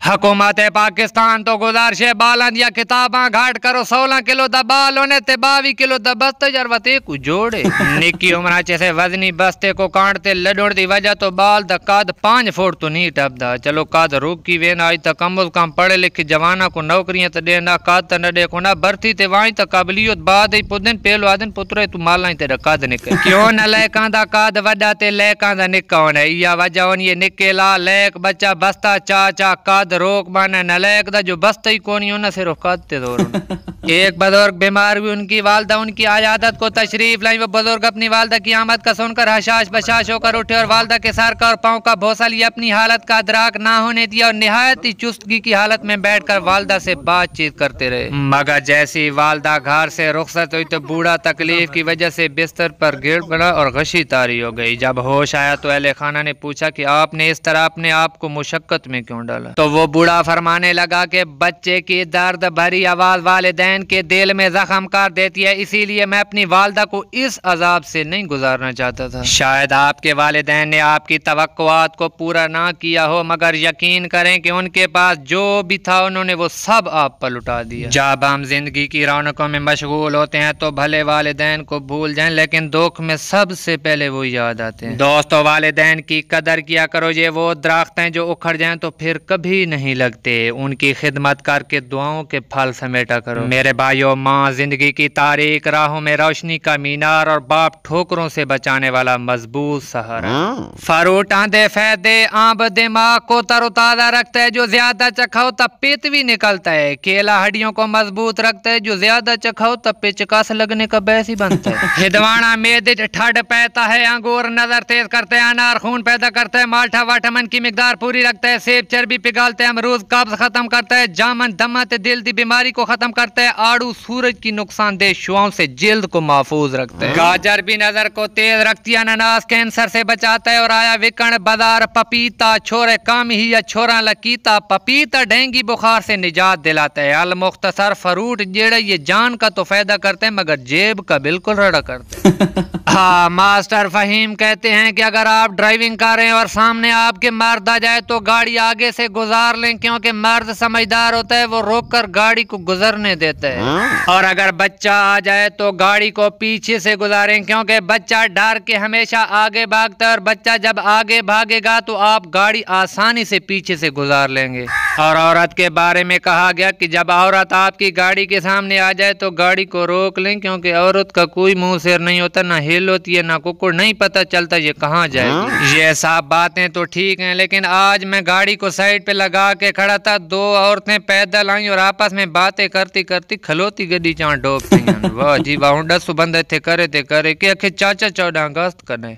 हुकूमत पाकिस्तान तो गुजारिश बालन या किताबां घाट करो 16 किलो दा बाल होने ते 22 किलो दा बस्ते जरवते को जोड़े निकी उम्र से वजनी बस्ते को काटते लड़ोड़ दी वजह तो बाल दा कद 5 फुट तो नहीं टपदा। चलो कद रुकी वेन आज तक कम अज कम पढ़े लिखे जवाना को नौकरियां तो देना कद त न देखो ना भर्ती ते वाई तक काबलियत बाद ही पुदन पेलो आदन पुत्रे तू माला ही तेरा कद निकल क्यों न लैकां दा कद वड्डा ते लैकां दा निक्का होना या वजह होनी ये निकेला लैक बच्चा बस्ता चाचा कद रोक माना नलैक दा जो बस्ता ही कोनी होना सिर्फ कदते दौर एक बुजुर्ग बीमार हुई उनकी वालदा उनकी आयादत को तशरीफ लाई। वो बुजुर्ग अपनी वालदा की आमद का सुनकर हशाश बशाश होकर उठे और वालदा के सर का और पाँव का भोसा लिया अपनी हालत का अदराक ना होने दिया और निहायत ही चुस्तगी की हालत में बैठकर वालदा से बातचीत करते रहे। मगर जैसी वालदा घर से रुखसत हुई तो बूढ़ा तकलीफ की वजह से बिस्तर पर गिर पड़ा और गशी तारी हो गई। जब होश आया तो अहले खाना ने पूछा कि आपने इस तरह अपने आप को मुशक्कत में क्यों डाला। तो वो बूढ़ा फरमाने लगा कि बच्चे की दर्द भरी आवाज वालिदैन के दिल में जख्म कर देती है, इसीलिए मैं अपनी वालदा को इस अजाब से नहीं गुजारना चाहता था। शायद आपके वालिदैन ने आपकी तवक्कुआत को पूरा ना किया हो, मगर यकीन करें कि उनके पास जो भी था उन्होंने वो सब आप पर लुटा दिया। जब हम जिंदगी की रौनकों में मशगूल होते हैं तो भले वालिदैन को भूल जाएं, लेकिन दुख में सबसे पहले वो याद आते हैं। दोस्तों, वालिदैन की कदर किया करो, ये वो दरख्त हैं जो उखड़ जाएं तो फिर कभी नहीं लगते। उनकी खिदमत करके दुआओं के फल समेटा करो। मेरे भाइयों, माँ जिंदगी की तारीक राहों में रोशनी का मीनार और बाप ठोकरों से बचाने वाला मजबूत सहारा। फरूट आंधे फैदे आंब दिमाग को तरोताजा रखता है, जो ज्यादा चखाओ तब पित्त भी निकलता है। केला हड्डियों को मजबूत रखता है, जो ज्यादा चखाओ तब पेचकस लगने का बहस ही बनता है। हिदवाना मेदे ठंड पैता है, अंगूर नजर तेज करते हैं, अनार खून पैदा करता है, माल्टा विटामिन की मिकदार पूरी रखता है, सेब चर्बी पिघालते हैं, अमरूद कब्ज खत्म करता है, जामन दमा दिल की बीमारी को खत्म करता है, आड़ू सूरज की नुकसानदेह शुआओं से जिल्द को महफूज रखता है, गाजर भी नजर को तेज रखती है, अनानास कैंसर से बचाता है और आया विकण बाजार पपीता छोरे काम ही या छोरा लकीता पपीता डेंगू बुखार से निजात दिलाता है। अल मुख्तसर फ्रूट जेड़ा ये जान का तो फायदा करते हैं मगर जेब का बिल्कुल रड़ा करते हैं। हाँ, मास्टर फहीम कहते हैं कि अगर आप ड्राइविंग कर रहे हैं और सामने आपके मर्द आ जाए तो गाड़ी आगे से गुजार लें, क्योंकि मर्द समझदार होता है, वो रोक कर गाड़ी को गुजरने देता है। और अगर बच्चा आ जाए तो गाड़ी को पीछे से गुजारें, क्योंकि बच्चा डर के हमेशा आगे भागता है और बच्चा जब आगे भागेगा तो आप गाड़ी आसानी से पीछे से गुजार लेंगे। और औरत के बारे में कहा गया कि जब औरत आपकी गाड़ी के सामने आ जाए तो गाड़ी को रोक लें, क्योंकि औरत का कोई मुंह सिर नहीं होता, ना हिल होती है ना कुकुर, नहीं पता चलता ये कहाँ जाएगी। ये सब बातें तो ठीक हैं, लेकिन आज मैं गाड़ी को साइड पे लगा के खड़ा था, दो औरतें पैदल आई और आपस में बातें करती करती खलोती गड्डी चां डोबती हैं। वाह जी वाह, 10 बंदे थे करे के चाचा 14 अगस्त कने।